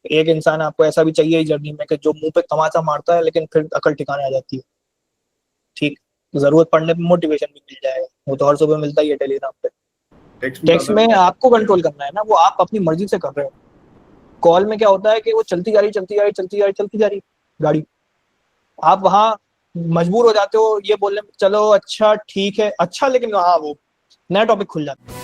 एक इंसान आपको ऐसा भी चाहिए जर्नी में कि जो मुंह पे तमाचा मारता है लेकिन फिर अकल ठिकाने आ जाती है। ठीक, जरूरत पड़ने पे मोटिवेशन भी मिल जाएगा, वो तो हर सुबह मिलता ही है टेलीग्राम पे। टेक्स्ट में टेक्स्ट ज्यादा। में आपको कंट्रोल करना है ना, वो आप अपनी मर्जी से कर रहे हो। कॉल में क्या होता है कि वो चलती जा रही चलती जा रही चलती जा रही चलती जा रही गाड़ी, आप वहां मजबूर हो जाते हो ये बोलने में चलो अच्छा ठीक है अच्छा, लेकिन हाँ वो नया टॉपिक खुल जाता है।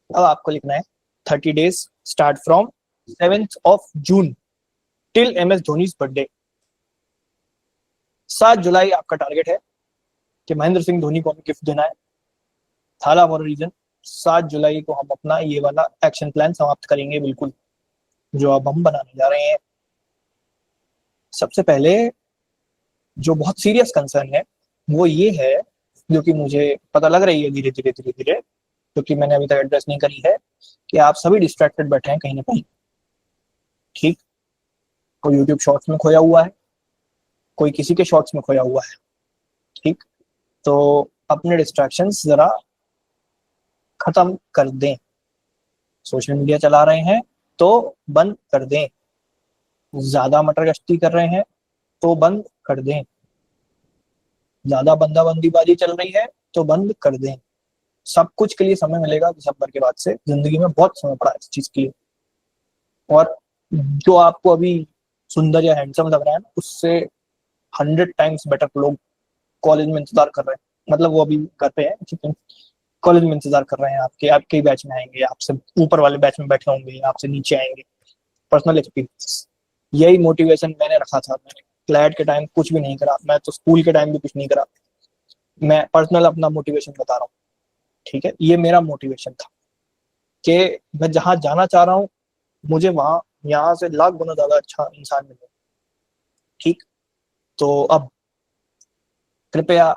अब आपको लिखना है 30 days start from 7 June till MS Dhoni birthday. 7 जुलाई आपका टारगेट है कि महेंद्र सिंह धोनी को हमें गिफ्ट देना है। थाला फॉर रीजन, 7 जुलाई को हम अपना ये वाला एक्शन प्लान समाप्त करेंगे बिल्कुल, जो अब हम बनाने जा रहे हैं। सबसे पहले जो बहुत सीरियस कंसर्न है वो ये है, जो कि मुझे पता लग रही है धीरे धीरे धीरे धीरे, क्योंकि मैंने अभी तक एड्रेस नहीं करी है, कि आप सभी डिस्ट्रैक्टेड बैठे हैं कहीं ना कहीं। ठीक, कोई यूट्यूब शॉर्ट्स में खोया हुआ है, कोई किसी के शॉर्ट्स में खोया हुआ है। ठीक, तो अपने डिस्ट्रैक्शंस जरा खत्म कर दें। सोशल मीडिया चला रहे हैं तो बंद कर दें, ज्यादा मटर गश्ती कर रहे हैं तो बंद कर दें, ज्यादा बंदाबंदीबाजी चल रही है तो बंद कर दें। सब कुछ के लिए समय मिलेगा दिसंबर के बाद से, जिंदगी में बहुत समय पड़ा है इस चीज के लिए। और जो आपको अभी सुंदर या हैंडसम लग रहा है ना, उससे 100 टाइम्स बेटर लोग कॉलेज में इंतजार कर रहे हैं, मतलब वो अभी घर पे है लेकिन कॉलेज में इंतजार कर रहे हैं, आपके आपके बैच में आएंगे, आपसे ऊपर वाले बैच में बैठे होंगे, आपसे नीचे आएंगे। पर्सनल एक्सपीरियंस, यही मोटिवेशन मैंने रखा था। मैंने क्लैट के टाइम कुछ भी नहीं करा, मैं तो स्कूल के टाइम भी कुछ नहीं करा, मैं पर्सनल अपना मोटिवेशन बता रहा हूँ। ठीक है, ये मेरा मोटिवेशन था कि मैं जहां जाना चाह रहा हूँ मुझे वहां यहाँ से लाख गुना ज्यादा अच्छा इंसान मिले। ठीक, तो अब कृपया,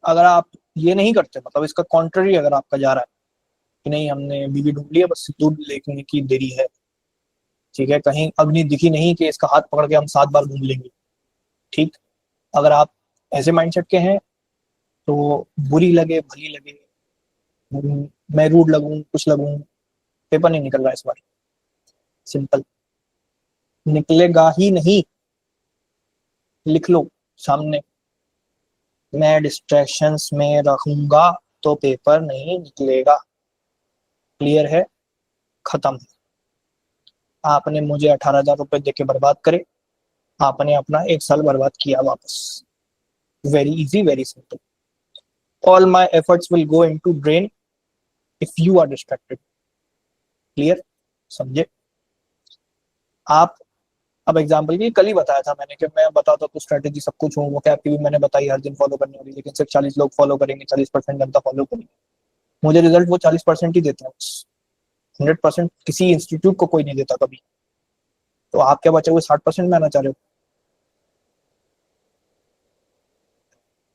अगर आप ये नहीं करते, मतलब इसका कॉन्ट्ररी अगर आपका जा रहा है कि नहीं हमने बीवी ढूंढ लिया बस दूध लेने की देरी है, ठीक है, कहीं अग्नि दिखी नहीं कि इसका हाथ पकड़ के हम 7 बार घूम लेंगे। ठीक, अगर आप ऐसे माइंडसेट के हैं तो बुरी लगे भली लगे, मैं रूड लगूं कुछ लगूं, पेपर नहीं निकल रहा इस बार, सिंपल, निकलेगा ही नहीं। लिख लो सामने, मैं डिस्ट्रैक्शंस में रखूंगा तो पेपर नहीं निकलेगा। क्लियर है, खत्म। आपने मुझे 18,000 रुपए देके बर्बाद करे, आपने अपना 1 साल बर्बाद किया वापस। Very easy, very simple. All my efforts will go into drain if you are distracted. Clear, समझे आप? अब एग्जाम्पल की कल ही बताया था मैंने कि मैं बताता तो स्ट्रेटेजी सब कुछ हूँ, वो कैप की भी मैंने बताई हर दिन फॉलो करने वाली, लेकिन सिर्फ 40 लोग फॉलो करेंगे, 40% जनता फॉलो करेंगे, मुझे रिजल्ट वो 40% ही देते हैं। 100% किसी इंस्टीट्यूट को कोई नहीं देता कभी। तो आप क्या बचे हुए 60% में आना चाह रहे हो?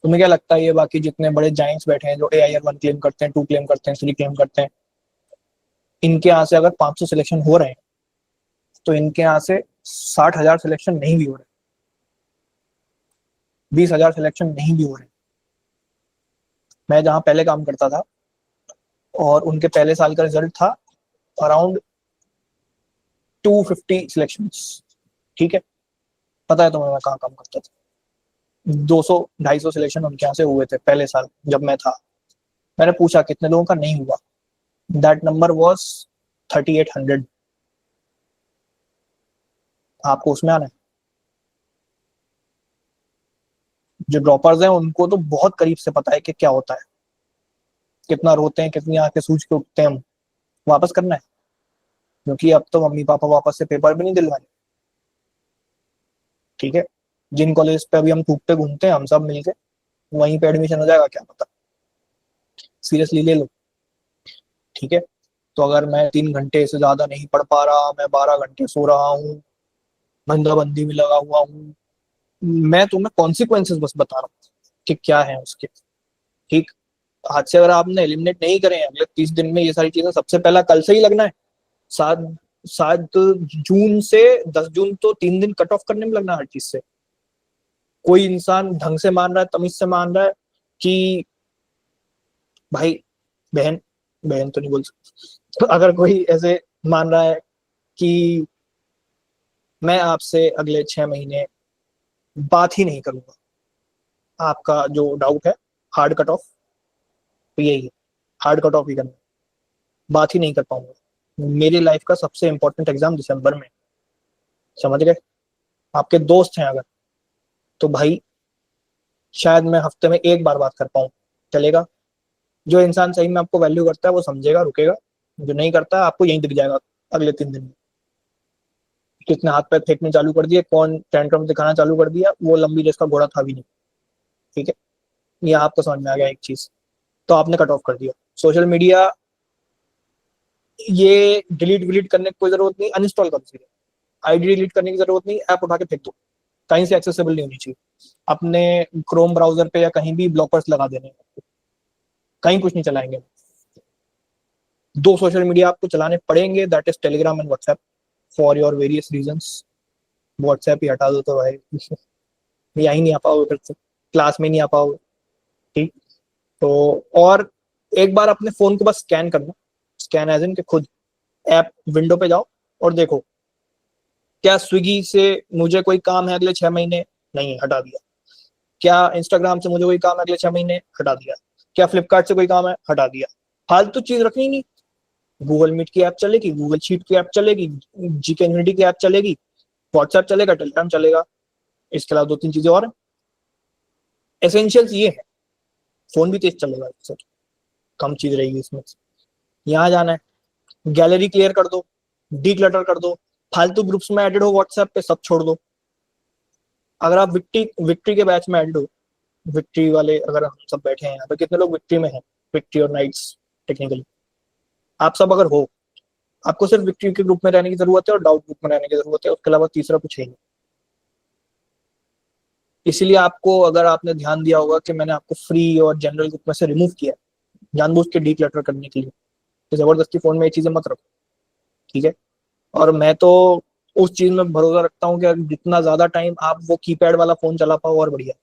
तुम्हें क्या लगता है ये बाकी जितने बड़े जाइंट्स बैठे हैं जो AIR 1 क्लेम करते हैं, 2 क्लेम करते हैं, 3 क्लेम करते हैं, इनके यहाँ से अगर 500 सिलेक्शन हो रहे हैं तो इनके यहाँ से 60,000 सिलेक्शन नहीं भी हो रहे, 20,000 सिलेक्शन नहीं भी हो रहे। मैं जहाँ पहले काम करता था और उनके पहले साल का रिजल्ट था अराउंड 250 सिलेक्शन। ठीक है, पता है तुम्हें मैं कहाँ काम करता था? 200-250 सिलेक्शन उनके यहाँ से हुए थे पहले साल जब मैं था। मैंने पूछा कितने लोगों का नहीं हुआ, दैट नंबर वॉज 3800। आपको उसमें आना है? जो ड्रॉपर्स हैं उनको तो बहुत करीब से पता है कि क्या होता है, कितना रोते हैं, कितनी आंखें सूज के उठते हैं हम। वापस करना है, क्योंकि अब तो मम्मी पापा वापस से पेपर भी नहीं दिलवाने। ठीक है, जिन कॉलेज पे अभी हम थूकते घूमते हैं हम सब मिलके, वहीं पे एडमिशन हो जाएगा क्या पता। सीरियसली ले लो। ठीक है, तो अगर मैं 3 घंटे से ज्यादा नहीं पढ़ पा रहा, मैं 12 घंटे सो रहा हूँ, बंदाबंदी में लगा हुआ हूँ, मैं तुम्हें कॉन्सिक्वेंसेस बस बता रहा हूँ कि क्या है उसके। ठीक, आज से अगर आपने एलिमिनेट नहीं करे हैं अगले 30 दिन में ये सारी चीजें, सबसे पहला कल से ही लगना है। सात शायद जून से 10 जून तो 3 दिन कट ऑफ करने में लगना हर चीज से। कोई इंसान ढंग से मान रहा है, तमीज से मान रहा है कि भाई, बहन, बहन तो नहीं बोल सकते, तो अगर कोई ऐसे मान रहा है कि मैं आपसे अगले 6 महीने बात ही नहीं करूंगा, आपका जो डाउट है हार्ड कट ऑफ, तो यही है, हार्ड कट ऑफ ही करना, बात ही नहीं कर पाऊंगा। मेरी लाइफ का सबसे इंपॉर्टेंट एग्जाम दिसंबर में, समझ गए? आपके दोस्त हैं अगर, तो भाई शायद मैं हफ्ते में एक बार बात कर पाऊँ, चलेगा? जो इंसान सही में आपको वैल्यू करता है वो समझेगा, रुकेगा। जो नहीं करता है आपको यहीं दिख जाएगा अगले 3 दिन में। किसने हाथ पैर फेंकने चालू कर दिए, कौन टेंट्रम दिखाना चालू कर दिया, वो लंबी रेस का घोड़ा था भी नहीं। ठीक है, ये आपको समझ में आ गया एक चीज, तो आपने कट ऑफ कर दिया सोशल मीडिया। ये डिलीट विलीट करने की कोई जरूरत नहीं, अनइंस्टॉल करो सीधे। आईडी डिलीट करने की जरूरत नहीं, ऐप उठा के फेंक दो, कहीं से एक्सेसिबल नहीं होनी चाहिए। अपने क्रोम ब्राउजर पे या कहीं भी ब्लॉकर्स लगा देने, कहीं कुछ नहीं चलाएंगे। 2 सोशल मीडिया आपको चलाने पड़ेंगे, that is Telegram and WhatsApp, for your various reasons. WhatsApp ही हटा दो तो भाई यहाँ ही नहीं आ पाओगे, फिर से क्लास में नहीं आ पाओगे। ठीक, तो और एक बार अपने फोन को बस स्कैन करना, स्कैन एज इन के खुद ऐप विंडो पे जाओ और देखो क्या स्विगी से मुझे कोई काम है अगले 6 महीने, नहीं, हटा दिया। क्या इंस्टाग्राम से मुझे कोई काम है अगले 6 महीने, हटा दिया। क्या फ्लिपकार्ट से कोई काम है, हटा दिया। फालतू चीज रखनी नहीं। गूगल मीट की ऐप चलेगी, गूगल शीट की ऐप चलेगी, जीके इन्फिनिटी की ऐप चलेगी, व्हाट्सएप चलेगा, टेलीग्राम चलेगा। इसके अलावा 2-3 चीजें और एसेंशियल्स ये है। फोन भी तेज चलेगा, सर कम चीज रहेगी इसमें। यहाँ जाना है, गैलरी क्लियर कर दो, डी क्लटर कर दो, फालतू ग्रुप्स में एडेड हो व्हाट्सएप पे सब छोड़ दो। अगर आप विक्ट्री विक्ट्री के बैच में एडेड हो, विक्ट्री वाले अगर हम सब बैठे हैं यहाँ पे, कितने लोग विक्ट्री में हैं, विक्ट्री और नाइट्स टेक्निकली, आप सब अगर हो, आपको सिर्फ विक्ट्री के ग्रुप में रहने की जरूरत है और डाउट ग्रुप में रहने की जरूरत है, उसके अलावा तीसरा कुछ है नहीं। इसीलिए आपको, अगर आपने ध्यान दिया होगा कि मैंने आपको फ्री और जनरल ग्रुप में से रिमूव किया, जानबूझ के डीक्लटर करने के लिए, तो जबरदस्ती फोन में ये चीजें मत रखो। ठीक है, और मैं तो उस चीज में भरोसा रखता हूँ कि जितना ज्यादा टाइम आप वो कीपैड वाला फोन चला पाओ और बढ़िया।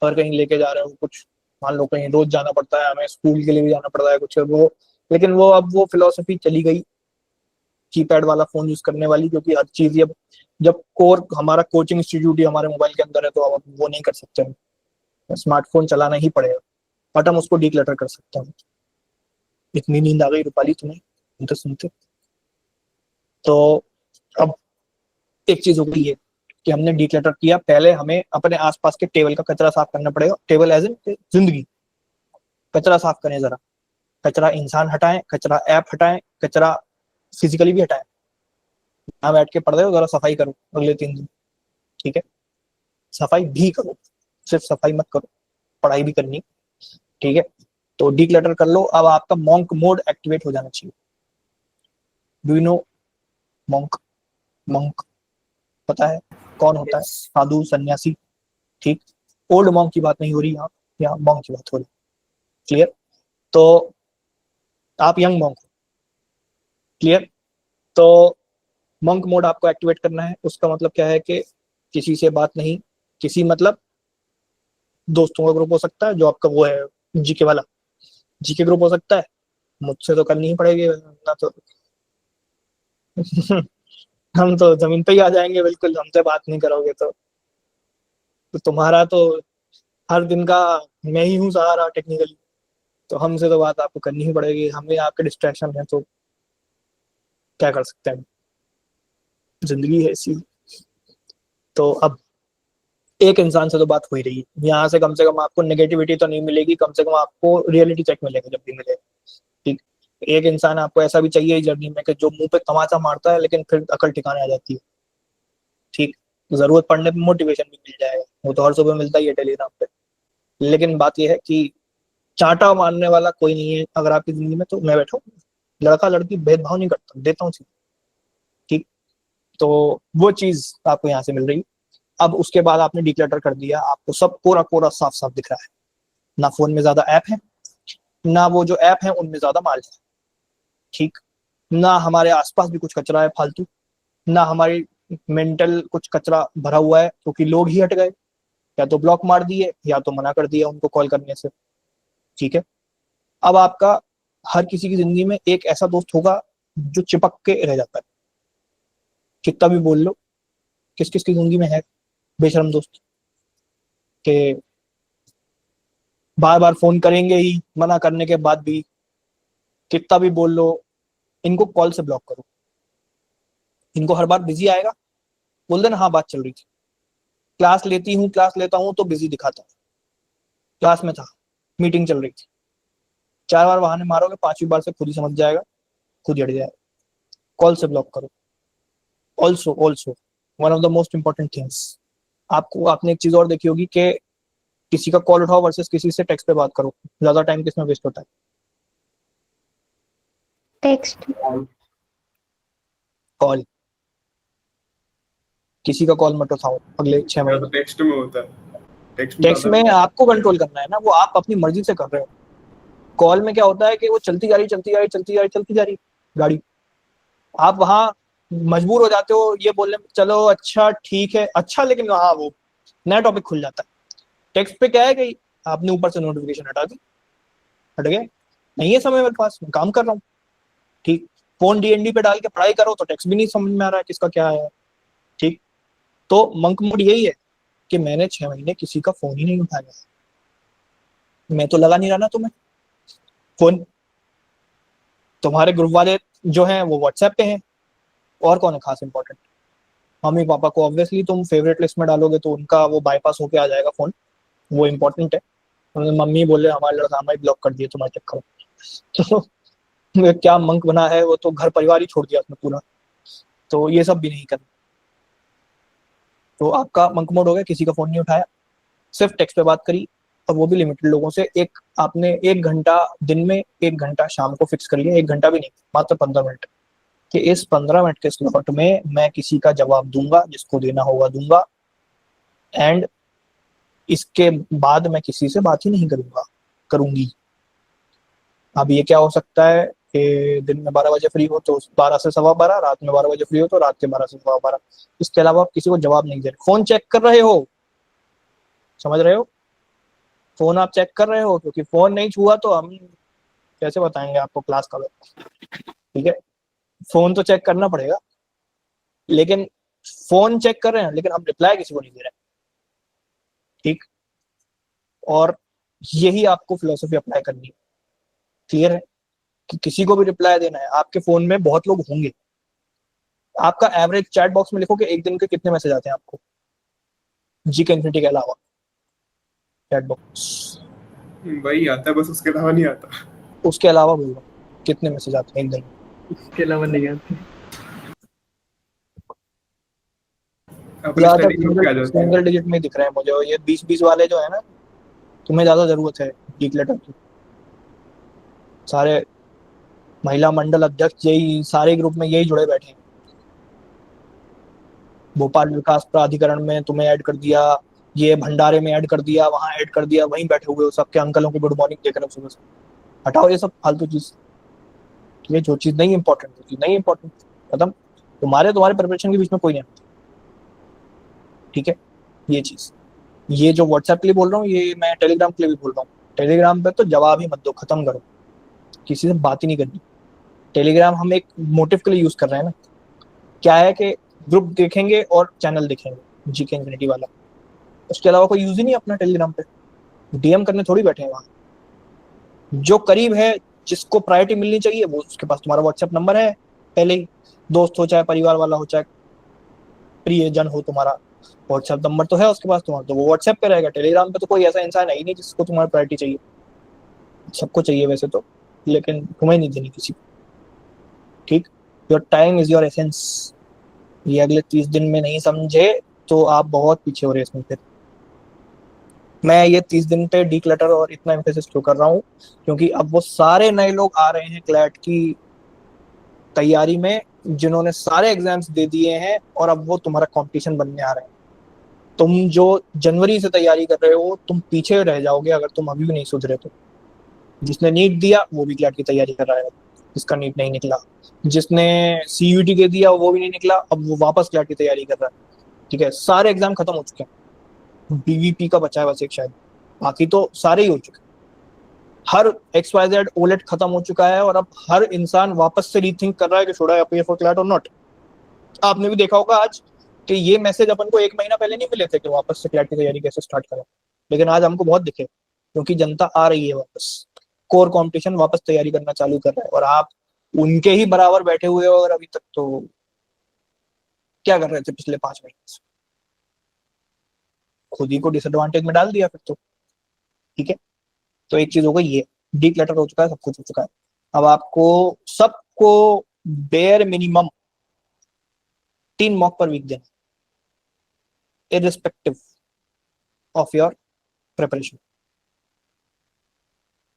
और कहीं लेके जा रहे हो कुछ, मान लो कहीं रोज जाना पड़ता है, हमें स्कूल के लिए भी जाना पड़ता है कुछ वो, लेकिन वो अब वो फिलोसफी चली गई कीपैड वाला फोन यूज करने वाली, क्योंकि हर चीज जब कोर हमारा कोचिंग इंस्टीट्यूट ही हमारे मोबाइल के अंदर है, तो अब वो नहीं कर सकते हम, स्मार्टफोन चलाना ही पड़ेगा, बट हम उसको डीक्लटर कर सकते हैं। इतनी नींद आ गई रूपाली तुम्हें सुनते सुनते? तो अब एक चीज हो गई है कि हमने डीक्लटर किया, पहले हमें अपने आसपास के टेबल का कचरा साफ करना पड़ेगा। टेबल एज इन जिंदगी, कचरा साफ करें जरा। कचरा इंसान हटाएं, कचरा ऐप हटाएं, कचरा फिजिकली भी हटाएं। यहाँ बैठ के पढ़ रहे हो, जरा सफाई करो अगले 3 दिन। ठीक है, सफाई भी करो, सिर्फ सफाई मत करो, पढ़ाई भी करनी। ठीक है, तो डीक्लटर कर लो। अब आपका मॉन्क मोड एक्टिवेट हो जाना चाहिए। Do you know monk? Monk पता है कौन होता है? साधु सन्यासी। ठीक, ओल्ड मॉन्क की बात नहीं हो रही यहाँ, यहाँ मॉन्क की बात हो रही। क्लियर? तो आप यंग मॉन्क हो। क्लियर? तो मॉन्क मोड आपको एक्टिवेट करना है। उसका मतलब क्या है कि किसी से बात नहीं, किसी मतलब दोस्तों का ग्रुप हो सकता है जो आपका वो है जीके वाला, जीके ग्रुप हो सकता है। मुझसे तो करनी ही पड़ेगी ना, तो हम तो जमीन पे ही आ जाएंगे बिल्कुल, हमसे बात नहीं करोगे तो तुम्हारा तो हर दिन का मैं ही हूँ सहारा टेक्निकली, तो हमसे तो बात आपको करनी ही पड़ेगी। हमें आपके डिस्ट्रैक्शन है तो क्या कर सकते हैं, जिंदगी है ऐसी। तो अब एक इंसान से तो बात हो ही रही है, यहाँ से कम आपको नेगेटिविटी तो नहीं मिलेगी, कम से कम आपको रियलिटी चेक मिलेगा जब भी मिले। ठीक, एक इंसान आपको ऐसा भी चाहिए इस जर्नी में कि जो मुंह पे तमाचा मारता है लेकिन फिर अकल ठिकाने आ जाती है। ठीक, जरूरत पड़ने पे मोटिवेशन भी मिल जाएगा, वो तो हर सुबह मिलता ही है टेलीग्राम पे। लेकिन बात यह है कि चांटा मारने वाला कोई नहीं है अगर आपकी जिंदगी में, तो मैं बैठा हूँ, लड़का लड़की भेदभाव नहीं करता, देता हूँ। ठीक, तो वो चीज आपको यहाँ से मिल रही। अब उसके बाद आपने डिक्लटर कर दिया, आपको सब कोरा कोरा साफ साफ दिख रहा है। ना फोन में ज्यादा ऐप है, ना वो जो ऐप है उनमें ज्यादा माल है। ठीक, ना हमारे आसपास भी कुछ कचरा है फालतू, ना हमारी मेंटल कुछ कचरा भरा हुआ है, क्योंकि लोग ही हट गए, या तो ब्लॉक मार दिए या तो मना कर दिया उनको कॉल करने से। ठीक है, अब आपका हर किसी की जिंदगी में एक ऐसा दोस्त होगा जो चिपक के रह जाता है, कितना भी बोल लो। किस किस की जिंदगी में है बेशरम दोस्त के बार बार फोन करेंगे ही मना करने के बाद भी, कितना भी बोल लो, इनको कॉल से ब्लॉक करो। इनको हर बार बिजी आएगा, बोल देना हाँ बात चल रही थी, क्लास लेती हूँ क्लास लेता हूँ तो बिजी दिखाता है, क्लास में था, मीटिंग चल रही थी। 4 बार बहाने मारोगे, 5वीं बार से खुद ही समझ जाएगा, खुद ही हट जाएगा। कॉल से ब्लॉक करो। Also also one of the most important things, आपको आपने एक चीज और देखी होगी कि किसी का कॉल उठाओ वर्सेस किसी से टेक्स्ट पे बात करो, ज्यादा टाइम किसमें वेस्ट होता है? टेक्स्ट। कॉल। किसी का कॉल मत उठाओ अगले 6 मेरा तो महीने टेक्स्ट में होता है। टेक्स्ट में आपको कंट्रोल करना है ना, वो आप अपनी मर्जी से कर रहे हो। कॉल में क्या होता है कि वो चलती जा रही चलती जा रही चलती जा रही चलती जा रही गाड़ी, आप वहां मजबूर हो जाते हो ये बोलने में चलो अच्छा ठीक है अच्छा, लेकिन वहां वो नया टॉपिक खुल जाता है। टेक्स्ट पे क्या है कि आपने ऊपर से नोटिफिकेशन हटा दी, हट गया, नहीं है समय मेरे पास, मैं काम कर रहा हूँ। ठीक, फोन डीएनडी पे डाल के पढ़ाई करो तो टेक्स्ट भी नहीं समझ में आ रहा है किसका क्या है। ठीक, तो मंक मोड यही है कि मैंने 6 महीने किसी का फोन ही नहीं उठाया, मैं तो लगा नहीं रहा ना तुम्हें फोन, तुम्हारे ग्रुप वाले जो हैं वो व्हाट्सएप पे हैं, और कौन है खास इंपॉर्टेंट? मम्मी पापा को ऑब्वियसली तुम फेवरेट लिस्ट में डालोगे तो उनका वो बाईपास होके आ जाएगा फोन, वो इंपॉर्टेंट है। मम्मी बोले हमारे लड़का हमारी ब्लॉक कर दिए तुम्हारे चक्कर में तो क्या मंक बना है वो, तो घर परिवार ही छोड़ दिया उसने पूरा, तो ये सब भी नहीं करना। तो आपका मंक मोड हो गया, किसी का फोन नहीं उठाया, सिर्फ टेक्स्ट पे बात करी, और वो भी लिमिटेड लोगों से। एक आपने 1 घंटा दिन में, 1 घंटा शाम को फिक्स कर लिया, 1 घंटा भी नहीं, मात्र 15 मिनट, कि इस 15 मिनट के स्लॉट में मैं किसी का जवाब दूंगा, जिसको देना होगा दूंगा, एंड इसके बाद मैं किसी से बात ही नहीं करूंगा, करूंगी। अब ये क्या हो सकता है कि दिन में 12 बजे फ्री हो तो 12 से 12:15, रात में 12 बजे फ्री हो तो रात के 12 से 12:15। इसके अलावा आप किसी को जवाब नहीं दे रहे, फोन चेक कर रहे हो, समझ रहे हो? फोन आप चेक कर रहे हो, क्योंकि फोन नहीं छुआ तो हम कैसे बताएंगे आपको क्लास का वक्त। ठीक है, फोन तो चेक करना पड़ेगा, लेकिन फोन चेक कर रहे हैं लेकिन हम रिप्लाई किसी को नहीं दे रहे। ठीक, और यही आपको फिलोसफी अप्लाई करनी है। क्लियर है कि किसी को भी रिप्लाई देना है, आपके फोन में बहुत लोग होंगे, आपका एवरेज चैट बॉक्स में लिखो कि एक दिन के कितने मैसेज आते हैं आपको, जी के इन्फिनिटी के अलावा चैट बॉक्स, वही आता है बस, उसके अलावा नहीं आता। उसके अलावा बोलो कितने मैसेज आते हैं एक दिन? इसके अलावा नहीं आते। अपने ज्यादातर स्टडी ग्रुप पे आ जाते हैं। सिंगल डिजिट में दिख रहे हैं मुझे, और ये 20-20 वाले जो है ना, तुम्हें ज्यादा जरूरत है डिक्लेटर की। सारे महिला मंडल अध्यक्ष यही सारे ग्रुप में यही जुड़े बैठे हैं। भोपाल विकास प्राधिकरण में तुम्हें ऐड कर दिया, ये भंडारे में ऐड कर दिया, वहां ऐड कर दिया, वहीं बैठे हुए हो सबके अंकलों को गुड मॉर्निंग देख रहे हो सुबह से। हटाओ ये सब फालतू चीज, ये जो चीज नहीं इंपॉर्टेंट होती नहीं इंपॉर्टेंट, खत्म। तुम्हारे प्रिपरेशन के बीच में कोई नहीं। ठीक है, ये चीज, ये जो व्हाट्सएप के लिए बोल रहा हूँ ये मैं टेलीग्राम के लिए भी बोल रहा हूँ। टेलीग्राम पे तो जवाब ही मत दो, खत्म करो, किसी से बात ही नहीं करनी। टेलीग्राम हम एक मोटिव के लिए यूज कर रहे हैं ना, क्या है कि ग्रुप देखेंगे और चैनल देखेंगे जीके इन्फिनिटी वाला, उसके अलावा कोई यूज ही नहीं अपना टेलीग्राम पे, डीएम करने थोड़ी बैठे हैं वहां। जो करीब है, जिसको प्रायोरिटी मिलनी चाहिए, वो उसके पास तुम्हारा व्हाट्सएप नंबर है पहले ही, दोस्त हो चाहे परिवार वाला हो चाहे प्रियजन हो, तुम्हारा व्हाट्सएप नंबर तो है उसके पास तुम्हारा, तो वो व्हाट्सएप पे रहेगा। टेलीग्राम पे तो कोई ऐसा इंसान है ही नहीं जिसको तुम्हारी प्रायोरिटी चाहिए, सबको चाहिए वैसे तो, लेकिन तुम्हें नहीं देनी किसी को। ठीक, your time is your essence, ये अगले 30 दिन में नहीं समझे तो आप बहुत पीछे हो रहे इसमें। फिर मैं ये 30 दिन पे डी क्लटर और इतना एम्फेसिस क्यों कर रहा हूँ, क्योंकि अब वो सारे नए लोग आ रहे हैं क्लैट की तैयारी में, जिन्होंने सारे एग्जाम्स दे दिए हैं, और अब वो तुम्हारा कंपटीशन बनने आ रहे हैं। तुम जो जनवरी से तैयारी कर रहे हो तुम पीछे रह जाओगे अगर तुम अभी भी नहीं सुधरे तो। जिसने नीट दिया वो भी क्लैट की तैयारी कर रहा है, जिसका नीट नहीं निकला, जिसने सीयूटी के दिया वो भी नहीं निकला, अब वो वापस क्लैट की तैयारी कर रहा है। ठीक है, सारे एग्जाम खत्म हो चुके हैं, बीवीपी का बचा है बस एक शायद, बाकी तो सारे ही हो चुके हैं। हर XYZ ओलेट खत्म हो चुका है और अब हर इंसान वापस से रीथिंक कर रहा है कि should I appear for CLAT और नॉट। आपने भी देखा होगा आज कि ये मैसेज अपन को 1 महीना पहले नहीं मिले थे कि वापस से क्लैट की तैयारी कैसे स्टार्ट करें, लेकिन आज हमको बहुत दिखे क्योंकि जनता आ रही है वापस, कोर कंपटीशन वापस तैयारी करना चालू कर रहा है, और आप उनके ही बराबर बैठे हुए हो। और अभी तक तो क्या कर रहे थे पिछले 5 महीने से? खुद ही को डिसएडवांटेज में डाल दिया फिर तो। ठीक है, तो एक चीज हो गई, ये डीक्लटर हो चुका है, सब कुछ हो चुका है। अब आपको सबको bare minimum 3 mock per week देना, इररिस्पेक्टिव ऑफ योर प्रिपरेशन।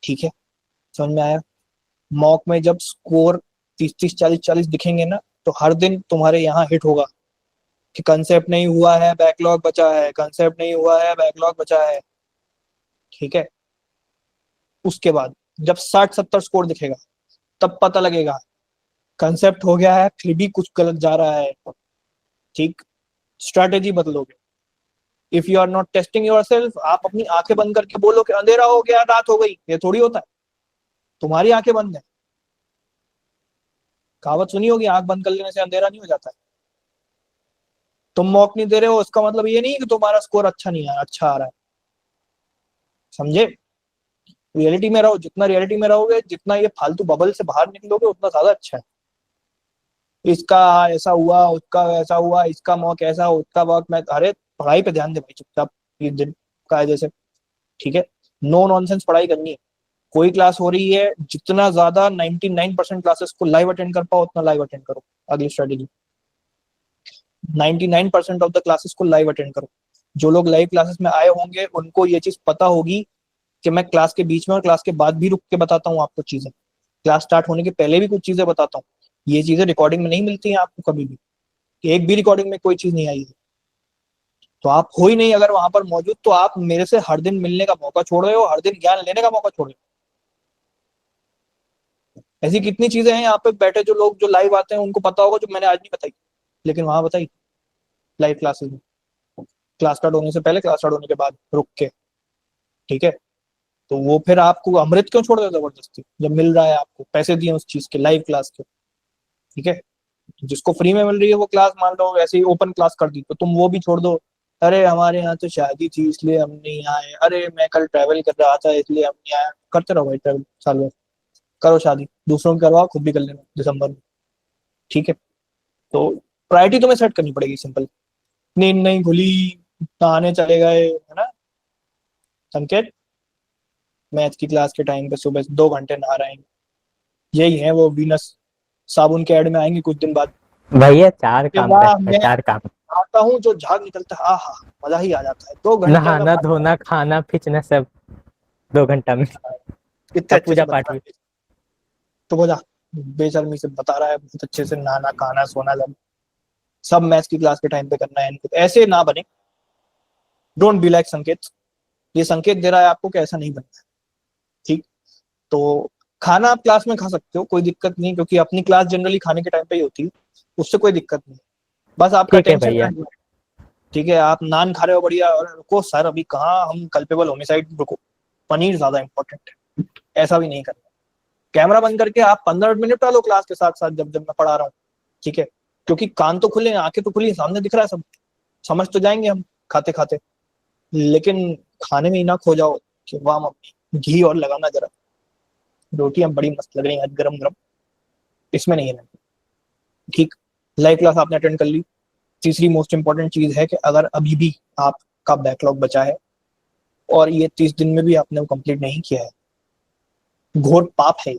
ठीक है, समझ में आया? मॉक में जब स्कोर 30-30 40-40 दिखेंगे ना, तो हर दिन तुम्हारे यहाँ हिट होगा कि कंसेप्ट नहीं हुआ है, बैकलॉग बचा है, कंसेप्ट नहीं हुआ है, बैकलॉग बचा है। ठीक है, उसके बाद जब 60-70 स्कोर दिखेगा तब पता लगेगा कंसेप्ट हो गया है फिर भी कुछ गलत जा रहा है। ठीक, स्ट्रैटेजी बदलोगे। If you are not testing your self, आप अपनी आंखें बंद करके बोलो कि अंधेरा हो गया, रात हो गई, ये थोड़ी होता है। तुम्हारी आंखें बंद है। कहावत सुनी होगी, आंख बंद कर लेने से अंधेरा नहीं हो जाता है। तुम मॉक नहीं दे रहे हो इसका मतलब ये नहीं कि तुम्हारा स्कोर अच्छा नहीं आ रहा, अच्छा आ रहा है। समझे? रियलिटी में रहो, जितना रियलिटी में रहोगे, जितना ये फालतू बबल से बाहर निकलोगे, उतना ज्यादा अच्छा है। इसका ऐसा हुआ, उसका वैसा हुआ, इसका मॉक ऐसा, उसका मॉक मैं, अरे पढ़ाई पे ध्यान दे भाई चुपचाप, ये दिन कायदे से। ठीक है, नो नॉनसेंस पढ़ाई करनी है। कोई क्लास हो रही है, जितना ज्यादा 99% क्लासेस को लाइव अटेंड कर पाओ उतना लाइव अटेंड करो। अगली स्ट्रेटेजी, 99% ऑफ द क्लासेस को लाइव अटेंड करो। जो लोग लाइव क्लासेस में आए होंगे उनको ये चीज पता होगी कि मैं क्लास के बीच में और क्लास के बाद भी रुक के बताता हूँ आपको चीजें, क्लास स्टार्ट होने के पहले भी कुछ चीजें बताता हूँ। ये चीजें रिकॉर्डिंग में नहीं मिलती हैं आपको कभी भी, एक भी रिकॉर्डिंग में कोई चीज नहीं आई है। तो आप हो ही नहीं अगर वहां पर मौजूद, तो आप मेरे से हर दिन मिलने का मौका छोड़ रहे हो, हर दिन ज्ञान लेने का मौका छोड़ रहे हो। ऐसी कितनी चीजें हैं यहाँ पे बैठे जो लोग जो लाइव आते हैं उनको पता होगा, जो मैंने आज नहीं बताई, लेकिन वहां बताई लाइव क्लासेस में, क्लास स्टार्ट होने से पहले, क्लास स्टार्ट होने के बाद रुक के। ठीक है, तो वो फिर आपको अमृत क्यों छोड़ दे जबरदस्ती, जब मिल रहा है आपको, पैसे दिए उस चीज के, लाइव क्लास के। ठीक है, जिसको फ्री में मिल रही है वो क्लास, मान लो ऐसे ही ओपन क्लास कर दी, तो तुम वो भी छोड़ दो। अरे हमारे यहाँ तो शादी थी इसलिए हम नहीं आए, अरे मैं कल ट्रैवल कर रहा था इसलिए हम नहीं आया। करते रहो भाई ट्रैवल, साल भर करो शादी, दूसरों की करवाओ, खुद भी कर लेना दिसंबर में। ठीक है, तो प्रायोरिटी तुम्हें सेट करनी पड़ेगी, सिंपल। नींद नहीं खुली, नहाने चले गए, है ना संकेत, मैथ की क्लास के टाइम पे सुबह 2 घंटे नहा रहे हैं, यही है वो वीनस साबुन के ऐड में आएंगे कुछ दिन बाद। भैया 4 कि काम वाह करते हैं, मैं 4 काम। आता हूँ जो झाग निकलता है, आहा मजा ही आ जाता है, 2 घंटे का नहाना, भाई। धोना, खाना, खींचना सब 2 घंटा में। कितने तब अच्छे से पूजा बता पाठ रहा भी। है, तो बोला बेशर्मी से बता रहा है बहुत अच्छे से, नहाना खाना सोना सब मैथ्स की क्लास के टाइम पे करना है इनको। ऐसे ना बने, डोंट बी लाइक संकेत। ये संकेत दे रहा है आपको कि ऐसा नहीं बनना है। ठीक, तो खाना आप क्लास में खा सकते हो, कोई दिक्कत नहीं, क्योंकि अपनी क्लास जनरली खाने के टाइम पे ही होती है, उससे कोई दिक्कत नहीं। बस आपका ठीक है टेंशन भैया। ना, ठीक है, आप नान खा रहे हो बढ़िया, और रुको सर अभी कहाँ हम कल्पेबल होमिसाइड, रुको, पनीर ज्यादा इंपॉर्टेंट है, ऐसा भी नहीं करना। कैमरा बंद करके आप 15 मिनट डालो क्लास के साथ साथ, जब जब मैं पढ़ा रहा हूँ। ठीक है, क्योंकि कान तो खुले हैं, आंखें तो खुली, सामने दिख रहा है सब, समझ तो जाएंगे हम खाते खाते, लेकिन खाने में ही ना खो जाओ कि वाह मम्मी घी और लगाना जरा, रोटियां बड़ी मस्त लग रही हैं आज गरम गरम, इसमें नहीं है। ठीक, लाइव क्लास आपने अटेंड कर ली। तीसरी मोस्ट इंपॉर्टेंट चीज है कि अगर अभी भी आपका बैकलॉग बचा है और ये 30 दिन में भी आपने वो कंप्लीट नहीं किया है, घोर पाप है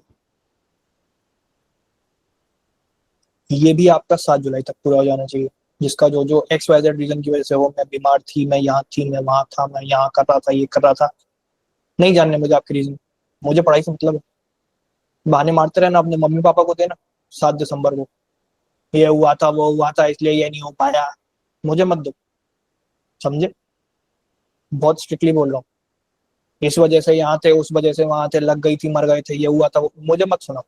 ये भी आपका 7 जुलाई तक पूरा हो जाना चाहिए। जिसका जो जो XYZ रीजन की वजह से हो, मैं बीमार थी, मैं यहाँ थी, मैं वहां था, मैं यहाँ कर रहा था, ये कर रहा था, नहीं जानने मुझे आपके रीजन, मुझे पढ़ाई से मतलब है। बहाने मारते रहना अपने मम्मी पापा को देना 7 दिसंबर को, ये हुआ था वो हुआ था इसलिए ये नहीं हो पाया, मुझे मत दो। समझे? बहुत स्ट्रिक्टली बोल रहा हूँ, इस वजह से यहाँ थे, उस वजह से वहां थे, लग गई थी, मर गए थे, ये हुआ था मुझे मत सुनाओ।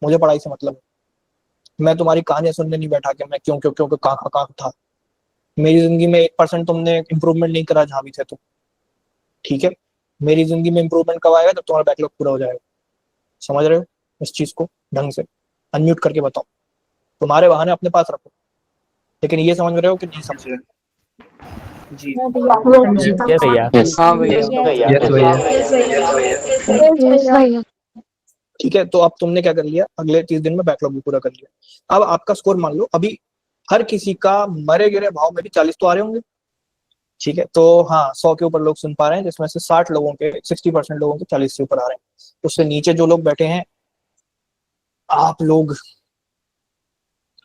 मुझे पढ़ाई से मतलब है। मैं तुम्हारी कहानियां सुनने नहीं बैठा कि मैं क्यों क्यों क्यों कहाँ था। मेरी जिंदगी में 1% तुमने इंप्रूवमेंट नहीं करा जहां भी थे तुम, ठीक है। मेरी जिंदगी में इंप्रूवमेंट कब आएगा जब तुम्हारा बैकलॉग पूरा हो जाएगा। समझ रहे हो इस चीज को ढंग से? अनम्यूट करके बताओ। तुम्हारे बहाने अपने पास रखो, लेकिन ये समझ रहे हो कि नहीं समझ रहे हो? जी यस भैया। हाँ भैया। यस भैया। ठीक है। तो अब तुमने क्या कर लिया, अगले 30 दिन में बैकलॉग भी पूरा कर लिया। अब आपका स्कोर मान लो अभी हर किसी का मरे गिरे भाव में भी 40 तो आ रहे होंगे, ठीक है। तो हाँ 100 के ऊपर लोग सुन पा रहे हैं, जिसमें से 60 लोगों के 60% लोगों के 40 से ऊपर आ रहे हैं। उससे नीचे जो लोग बैठे हैं, आप लोग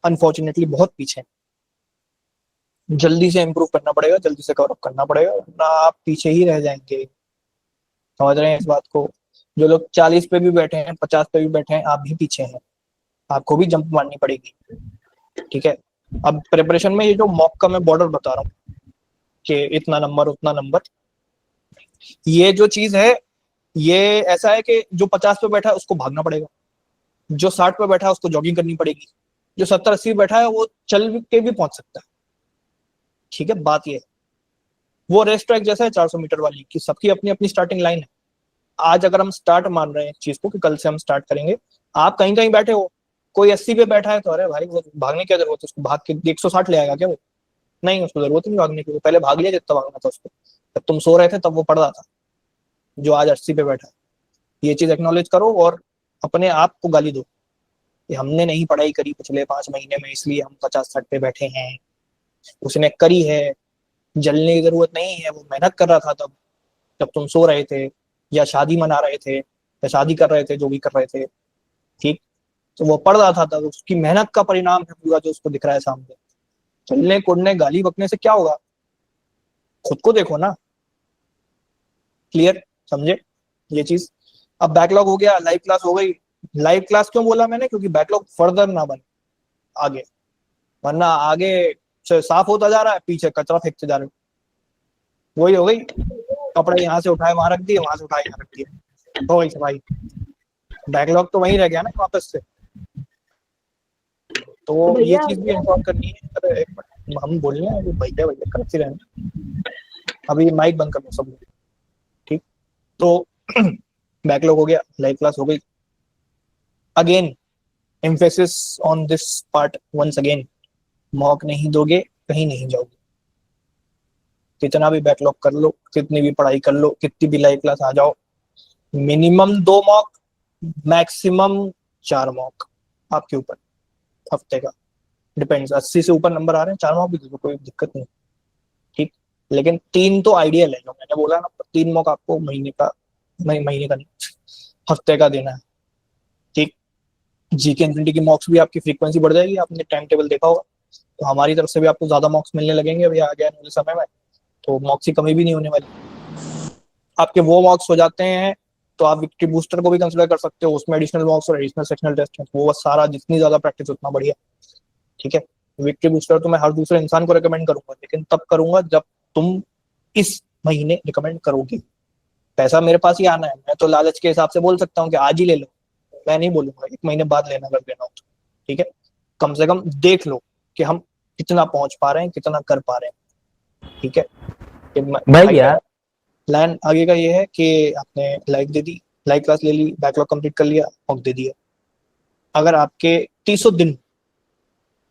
अनफॉर्चुनेटली बहुत पीछे हैं। जल्दी से इंप्रूव करना पड़ेगा, जल्दी से कवर अप करना पड़ेगा, वरना आप पीछे ही रह जाएंगे। समझ रहे हैं इस बात को? जो लोग 40 पे भी बैठे हैं, 50 पे भी बैठे हैं, आप भी पीछे हैं, आपको भी जंप मारनी पड़ेगी, ठीक है। अब प्रिपरेशन में ये जो मॉक का मैं बॉर्डर बता रहा हूँ कि इतना नंबर उतना नंबर, ये जो चीज है ये ऐसा है कि जो 50 पे बैठा है उसको भागना पड़ेगा, जो 60 पे बैठा है उसको जॉगिंग करनी पड़ेगी, जो 70-80 बैठा है वो चल के भी पहुंच सकता है, ठीक है। बात ये है, वो रेस ट्रैक जैसा है 400 मीटर वाली कि सबकी अपनी अपनी स्टार्टिंग लाइन है। आज अगर हम स्टार्ट मान रहे हैं चीज को कि कल से हम स्टार्ट करेंगे, आप कहीं कहीं बैठे हो, कोई 80 पे बैठा है तो अरे भाई वो भागने की जरूरत है, उसको भाग के 160 ले आएगा क्या वो? नहीं, उसको जरूरत नहीं भागने की, वो पहले भाग लिया जितना भागना था उसको। जब तुम सो रहे थे तब वो पढ़ रहा था, जो आज 80 पे बैठा है। ये चीज एक्नॉलेज करो और अपने आप को गाली दो कि हमने नहीं पढ़ाई करी पिछले 5 महीने में, इसलिए हम 50-60 पे बैठे हैं। उसने करी है, जलने की जरूरत नहीं है, वो मेहनत कर रहा था तब जब तुम सो रहे थे या शादी मना रहे थे या शादी कर रहे थे, जो भी कर रहे थे, ठीक। तो वो पढ़ रहा था तब, उसकी मेहनत का परिणाम है पूरा जो उसको दिख रहा है सामने। चलने कूदने गाली बकने से क्या होगा? खुद को देखो ना। क्लियर? समझे ये चीज? अब बैकलॉग हो गया, लाइव क्लास हो गई। लाइव क्लास क्यों बोला मैंने? क्योंकि बैकलॉग फर्दर ना बने आगे, वरना आगे से साफ होता जा रहा है, पीछे कचरा फेंकते जा रहे हो। वही हो गई, कपड़े यहाँ से उठाए वहां रख दिए, वहां से उठाए यहाँ रख दिए, हो गई सफाई। बैकलॉग तो वहीं रह गया ना वापस से। तो ये चीज भी इन्फॉर्म करनी है। अरे एक मिनट, हम बोल रहे हैं भैया भैया करते रहना। अभी माइक बंद कर दो सब लोग, ठीक। तो बैकलॉग हो गया, लाइव क्लास हो गई। Again emphasis on this part once again, mock नहीं दोगे कहीं नहीं जाओगे। कितना भी बैकलॉग कर लो, कितनी भी पढ़ाई कर लो, कितनी भी लाइव क्लास आ जाओ, मिनिमम 2 मॉक, मैक्सिमम 4 मॉक आपके ऊपर हफ्ते का। डिपेंड्स, 80 से ऊपर नंबर आ रहे हैं 4 मॉक भी दे दो, कोई दिक्कत नहीं, ठीक। लेकिन 3 तो आइडियल है, जो मैंने बोला ना, 3 मॉक आपको महीने का, महीने का नहीं, हफ्ते का देना है, ठीक। जीके इन्फिनिटी की मॉक्स भी आपकी फ्रीक्वेंसी बढ़ जाएगी, आपने टाइम टेबल देखा होगा। तो हमारी तरफ से भी आपको ज्यादा मॉक्स मिलने लगेंगे अभी आगे आने वाले समय में, तो मॉक्स की कमी भी नहीं होने वाली। आपके वो मॉक्स हो जाते हैं तो आप विक्ट्री बूस्टर को भी कंसिडर कर सकते हो, उसमें एडिशनल मॉक्स और एडिशनल सेक्शनल टेस्ट है, वो सारा जितनी ज्यादा प्रैक्टिस उतना बढ़िया, ठीक है। विक्ट्री बूस्टर तो मैं हर दूसरे इंसान को रिकमेंड करूंगा, लेकिन तब करूंगा जब तुम इस महीने रिकमेंड करोगे। पैसा मेरे पास ही आना है, मैं तो लालच के हिसाब से बोल सकता हूँ कि आज ही ले लो, मैं नहीं बोलूंगा 1 महीने बाद लेना अगर देना हो तो, ठीक है। कम से कम देख लो कि हम कितना पहुंच पा रहे हैं, कितना कर पा रहे हैं, ठीक है। भैया प्लान आगे का ये है कि आपने लाइव दे दी, लाइव क्लास ले ली, बैकलॉग कंप्लीट कर लिया, मॉक दे दिया। अगर आपके 300 दिन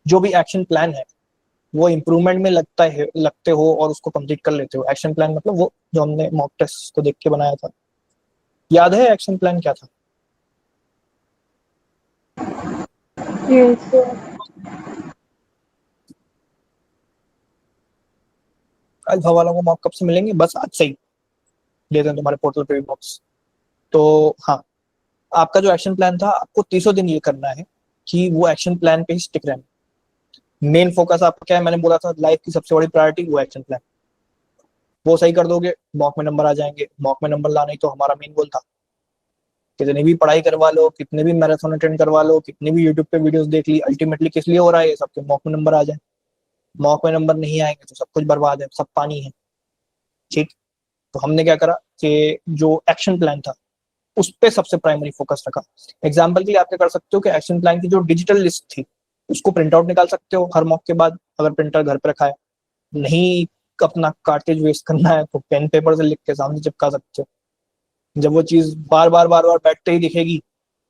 जो भी एक्शन प्लान है वो इम्प्रूवमेंट में लगते हो और उसको कंप्लीट कर लेते हो, एक्शन प्लान मतलब वो जो हमने मॉक टेस्ट को देख के बनाया था, याद है एक्शन प्लान क्या था? अल्फा वालों को मॉक कब से मिलेंगे? बस आज से ही दे दें तुम्हारे पोर्टल पे भी बॉक्स। तो हाँ, आपका जो एक्शन प्लान था, आपको 300 दिन ये करना है कि वो एक्शन प्लान पे ही स्टिक रहना। मेन फोकस आपका क्या है? मैंने बोला था लाइफ की सबसे बड़ी प्रायोरिटी वो एक्शन प्लान, वो सही कर दोगे मॉक में नंबर आ जाएंगे। मॉक में नंबर लाना ही तो हमारा मेन गोल था। कितनी भी पढ़ाई करवा लो, कितने भी मैराथन अटेंड करवा लो, कितनी भी यूट्यूब पे वीडियोस देख ली, अल्टीमेटली किस लिए हो रहा है ये? सबके मॉक में नंबर आ जाए। मॉक में नंबर नहीं आएंगे तो सब कुछ बर्बाद है, सब पानी है, ठीक। तो हमने क्या करा कि जो एक्शन प्लान था उस पे सबसे प्राइमरी फोकस रखा। एग्जाम्पल के लिए आप क्या कर सकते हो कि एक्शन प्लान की जो डिजिटल लिस्ट थी उसको प्रिंट आउट निकाल सकते हो हर मॉक के बाद, अगर प्रिंटर घर पे रखा है। नहीं अपना कार्टेज वेस्ट करना है तो पेन पेपर से लिख के सामने चिपका सकते हो। जब वो चीज बार बार बैठते ही दिखेगी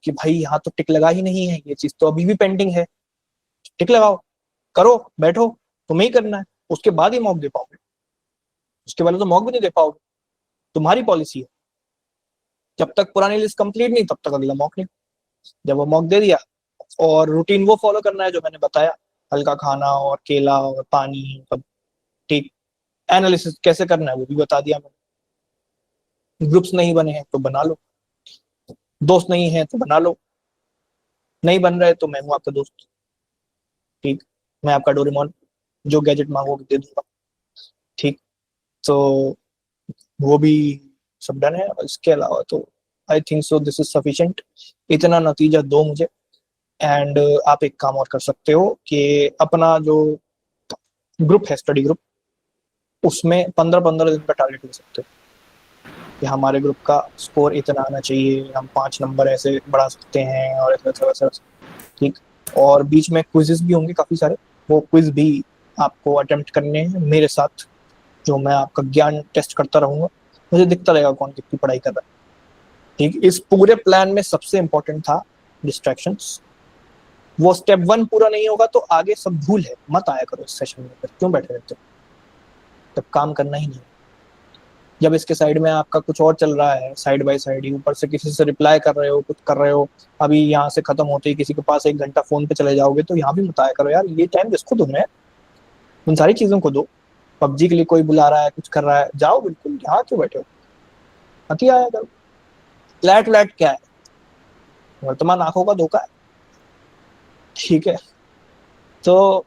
कि भाई यहाँ तो टिक लगा ही नहीं है, ये चीज तो अभी भी पेंडिंग है, टिक लगाओ, करो, बैठो, तुम्हें ही करना है, उसके बाद ही मॉक दे पाओगे। उसके पहले तो मॉक भी नहीं दे पाओगे, तुम्हारी पॉलिसी है। जब तक पुरानी लिस्ट कंप्लीट नहीं तब तक अगला मॉक नहीं। जब वो मॉक दे दिया और रूटीन वो फॉलो करना है जो मैंने बताया, हल्का खाना और केला और पानी सब ठीक। एनालिसिस कैसे करना है वो भी बता दिया मैंने। ग्रुप्स नहीं बने हैं तो बना लो, दोस्त नहीं है तो बना लो, नहीं बन रहे तो मैं हूं आपका दोस्त, ठीक, मैं आपका डोरेमोन, जो गैजेट मांगोगे दे दूंगा, ठीक। तो वो भी सब डन है। और इसके अलावा तो I think so this is sufficient. इतना नतीजा दो मुझे। एंड आप एक काम और कर सकते हो कि अपना जो ग्रुप है, स्टडी ग्रुप, उसमें 15-15 दिन का टारगेट ले सकते हो कि हमारे ग्रुप का स्कोर इतना आना चाहिए, हम 5 नंबर ऐसे बढ़ा सकते हैं और ऐसा वैसा, ठीक। और बीच में क्विजेस भी होंगे काफी सारे, वो क्विज भी आपको अटेम्प्ट करने हैं मेरे साथ, जो मैं आपका ज्ञान टेस्ट करता रहूंगा, मुझे दिखता रहेगा कौन कितनी पढ़ाई कर रहा है, ठीक। इस पूरे प्लान में सबसे इंपॉर्टेंट था डिस्ट्रैक्शंस। वो स्टेप 1 पूरा नहीं होगा तो आगे सब भूल है, मत आया करो इस सेशन में, फिर क्यों बैठे रहते हो, तब काम करना ही नहीं। जब इसके साइड में आपका कुछ और चल रहा है, साइड बाय साइड ही, ऊपर से किसी से रिप्लाई कर रहे हो, कुछ कर रहे हो, अभी यहाँ से खत्म होते ही किसी के पास 1 घंटा फोन पे चले जाओगे, तो यहाँ भी मत आया करो यार, ये टाइम किसको दो है, उन सारी चीजों को दो। पबजी के लिए कोई बुला रहा है, कुछ कर रहा है, जाओ, बिल्कुल, यहाँ क्यों बैठे हो, मत ही आया करो। फ्लैट व्लैट क्या है, वर्तमान आंखों का धोखा है, ठीक है। तो